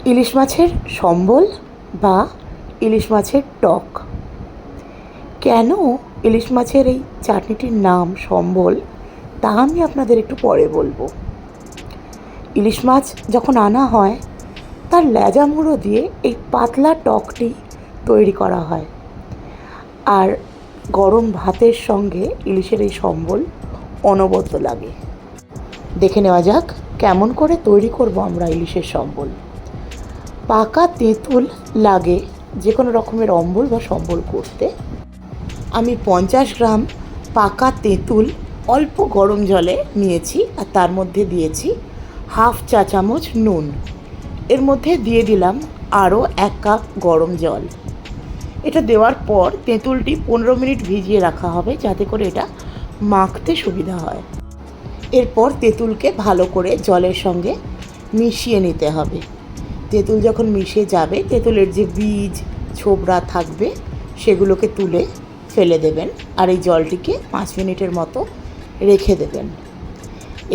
ইলিশ মাছের সম্বল বা ইলিশ মাছের টক। কেন ইলিশ মাছের এই চাটনিটির নাম সম্বল তা আমি আপনাদের একটু পরে বলবো। ইলিশ মাছ যখন আনা হয় তার লেজা মুড়ো দিয়ে এই পাতলা টকটি তৈরি করা হয়, আর গরম ভাতের সঙ্গে ইলিশের এই সম্বল অনবদ্য লাগে। দেখে নেওয়া যাক কেমন করে তৈরি করব আমরা ইলিশের সম্বল। পাকা তেঁতুল লাগে যে কোনো রকমের অম্বল বা সম্বল করতে। আমি 50 গ্রাম পাকা তেঁতুল অল্প গরম জলে নিয়েছি, আর তার মধ্যে দিয়েছি হাফ চা চামচ নুন। এর মধ্যে দিয়ে দিলাম আরও 1 কাপ গরম জল। এটা দেওয়ার পর তেঁতুলটি 15 মিনিট ভিজিয়ে রাখা হবে, যাতে করে এটা মাখতে সুবিধা হয়। এরপর তেঁতুলকে ভালো করে জলের সঙ্গে মিশিয়ে নিতে হবে। তেঁতুল যখন মিশে যাবে, তেঁতুলের যে বীজ ছোবড়া থাকবে সেগুলোকে তুলে ফেলে দেবেন, আর এই জলটিকে 5 মিনিটের মতো রেখে দেবেন।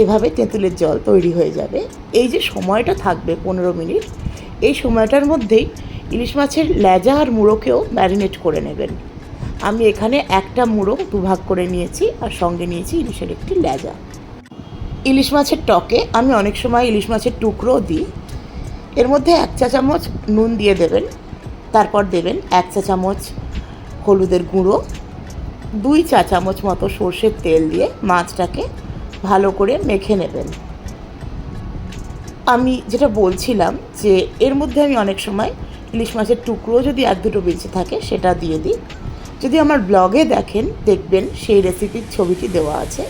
এভাবে তেঁতুলের জল তৈরি হয়ে যাবে। এই যে সময়টা থাকবে 15 মিনিট, এই সময়টার মধ্যেই ইলিশ মাছের লেজা আর মুড়োকেও ম্যারিনেট করে নেবেন। আমি এখানে একটা মুড়ো দুভাগ করে নিয়েছি, আর সঙ্গে নিয়েছি ইলিশের একটি লেজা। ইলিশ মাছের টকে আমি অনেক সময় ইলিশ মাছের টুকরোও দিই। এর মধ্যে 1 চা চামচ নুন দিয়ে দেবেন, তারপর দেবেন 1 চা চামচ হলুদের গুঁড়ো, 2 চা চামচ মতো সর্ষের তেল দিয়ে মাছটাকে ভালো করে মেখে নেবেন। আমি যেটা বলছিলাম যে এর মধ্যে আমি অনেক সময় ইলিশ মাছের টুকরো যদি 1-2টো বেঁচে থাকে সেটা দিয়ে দিই। যদি আমার ব্লগে দেখেন, দেখবেন সেই রেসিপির ছবিটি দেওয়া আছে।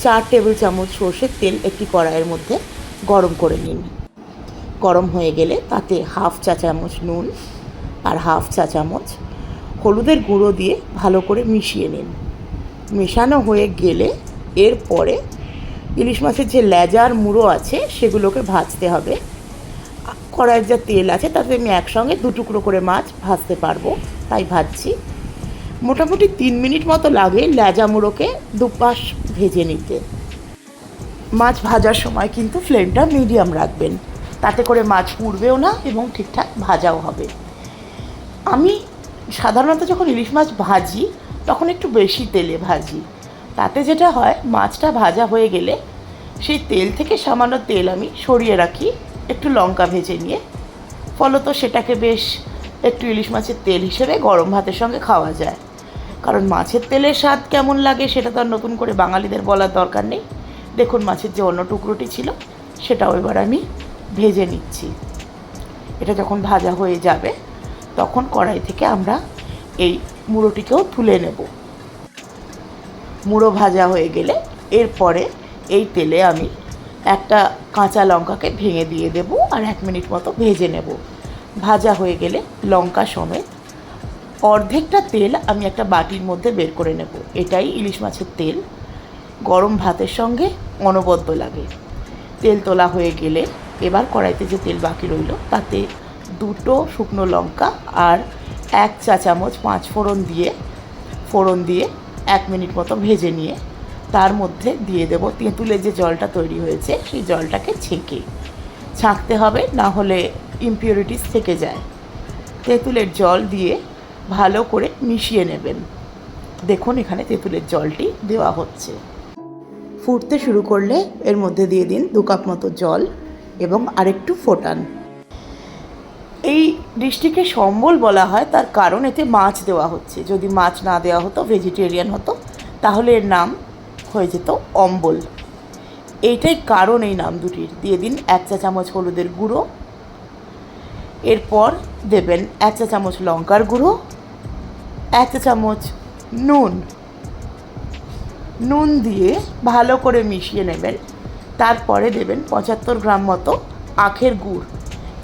4 টেবিল চামচ সর্ষের তেল একটি কড়াইয়ের মধ্যে গরম করে নিন। গরম হয়ে গেলে তাতে হাফ চা চামচ নুন আর হাফ চা চামচ হলুদের গুঁড়ো দিয়ে ভালো করে মিশিয়ে নিন। মেশানো হয়ে গেলে এরপরে ইলিশ মাছের যে লেজার মুড়ো আছে সেগুলোকে ভাজতে হবে। কড়াইয়ের যা তেল আছে তাতে আমি একসঙ্গে 2 টুকরো করে মাছ ভাজতে পারবো, তাই ভাজছি। মোটামুটি 3 মিনিট মতো লাগে লেজা মুড়োকে দুপাশ ভেজে নিতে। মাছ ভাজার সময় কিন্তু ফ্লেমটা মিডিয়াম রাখবেন, তাতে করে মাছ পুড়বেও না এবং ঠিকঠাক ভাজাও হবে। আমি সাধারণত যখন ইলিশ মাছ ভাজি তখন একটু বেশি তেলে ভাজি। তাতে যেটা হয়, মাছটা ভাজা হয়ে গেলে সেই তেল থেকে সামান্য তেল আমি সরিয়ে রাখি একটু লঙ্কা ভেজে নিয়ে। ফলত সেটাকে বেশ একটু ইলিশ মাছের তেল হিসেবে গরম ভাতের সঙ্গে খাওয়া যায়। কারণ মাছের তেলের স্বাদ কেমন লাগে সেটা তো আর নতুন করে বাঙালিদের বলার দরকার নেই। দেখুন মাছের যে অন্য টুকরোটি ছিল সেটাও এবার আমি ভেজে নিচ্ছি। এটা যখন ভাজা হয়ে যাবে তখন কড়াই থেকে আমরা এই মুড়োটিকেও তুলে নেব। মুড়ো ভাজা হয়ে গেলে এরপরে এই তেলে আমি একটা কাঁচা লঙ্কাকে ভেঙে দিয়ে দেব, আর 1 মিনিট মতো ভেজে নেব। ভাজা হয়ে গেলে লঙ্কা সমেত অর্ধেকটা তেল আমি একটা বাটির মধ্যে বের করে নেব। এটাই ইলিশ মাছের তেল, গরম ভাতের সঙ্গে অনবদ্য লাগে। তেল তোলা হয়ে গেলে এবার কড়াইতে যে তেল বাকি রইল তাতে 2টো শুকনো লঙ্কা আর 1 চা চামচ 5 ফোড়ন দিয়ে 1 মিনিট মতো ভেজে নিয়ে তার মধ্যে দিয়ে দেব তেঁতুলের যে জলটা তৈরি হয়েছে সেই জলটাকে ছাঁকতে হবে, না হলে ইমপিউরিটিস থেকে যায়। তেঁতুলের জল দিয়ে ভালো করে মিশিয়ে নেবেন। দেখুন এখানে তেঁতুলের জলটি দেওয়া হচ্ছে। ফুটতে শুরু করলে এর মধ্যে দিয়ে দিন 2 কাপ মতো জল এবং আরেকটু ফোটান। এই ডিশটিকে সম্বল বলা হয় তার কারণ এতে মাছ দেওয়া হচ্ছে। যদি মাছ না দেওয়া হতো, ভেজিটেরিয়ান হতো, তাহলে এর নাম হয়ে যেত অম্বল। এইটাই কারণ এই নাম দুটির। দিয়ে দিন 1 চা চামচ হলুদের গুঁড়ো, এরপর দেবেন 1 চা চামচ লঙ্কার গুঁড়ো, 1 চা চামচ নুন দিয়ে ভালো করে মিশিয়ে নেবেন। তারপরে দেবেন 75 গ্রাম মতো আখের গুড়।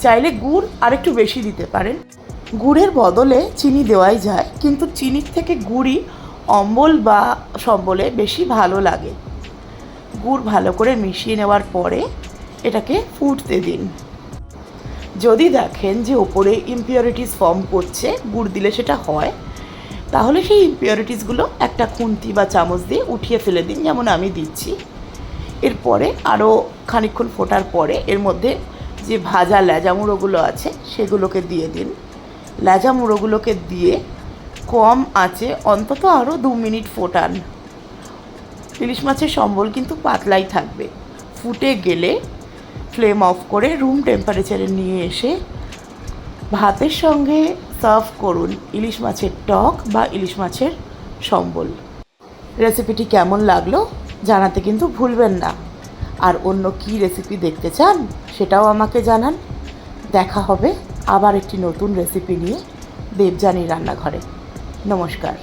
চাইলে গুড় আরেকটু বেশি দিতে পারেন। গুড়ের বদলে চিনি দেওয়াই যায়, কিন্তু চিনির থেকে গুড়ই অম্বল বা সম্বলে বেশি ভালো লাগে। গুড় ভালো করে মিশিয়ে নেওয়ার পরে এটাকে ফুটতে দিন। যদি দেখেন যে ওপরে ইমপিউরিটিস ফর্ম করছে, গুড় দিলে সেটা হয়, তাহলে সেই ইমপিউরিটিসগুলো একটা খুন্তি বা চামচ দিয়ে উঠিয়ে ফেলে দিন, যেমন আমি দিচ্ছি। এরপরে আরও খানিকক্ষণ ফোটার পরে এর মধ্যে যে ভাজা ল্যাজা মুড়োগুলো আছে সেগুলোকে দিয়ে দিন। ল্যাজা মুড়োগুলোকে দিয়ে কম আঁচে অন্তত আরও 2 মিনিট ফোটান। ইলিশ মাছের সম্বল কিন্তু পাতলাই থাকবে। ফুটে গেলে ফ্লেম অফ করে রুম টেম্পারেচারে নিয়ে এসে ভাতের সঙ্গে সার্ভ করুন ইলিশ মাছের টক বা ইলিশ মাছের সম্বল। রেসিপিটি কেমন লাগলো জানাতে কিন্তু ভুলবেন না। আর অন্য কী রেসিপি দেখতে চান সেটাও আমাকে জানান। দেখা হবে আবার একটি নতুন রেসিপি নিয়ে দেবযানী রান্নাঘরে। নমস্কার।